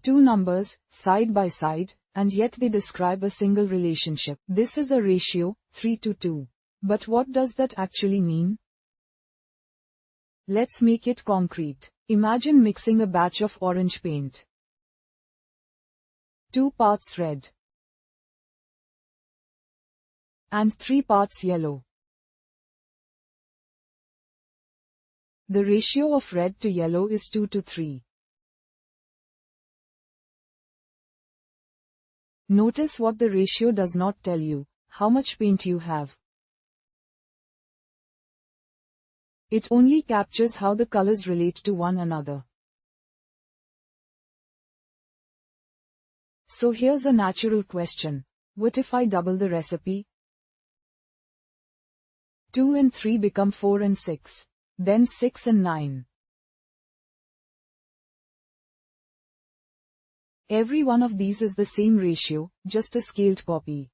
Two numbers, side by side, and yet they describe a single relationship. This is a ratio, 3:2. But what does that actually mean? Let's make it concrete. Imagine mixing a batch of orange paint. 2 parts red and 3 parts yellow. The ratio of red to yellow is 2:3. Notice what the ratio does not tell you: how much paint you have. It only captures how the colors relate to one another. So here's a natural question. What if I double the recipe? 2 and 3 become 4 and 6. Then 6 and 9. Every one of these is the same ratio, just a scaled copy.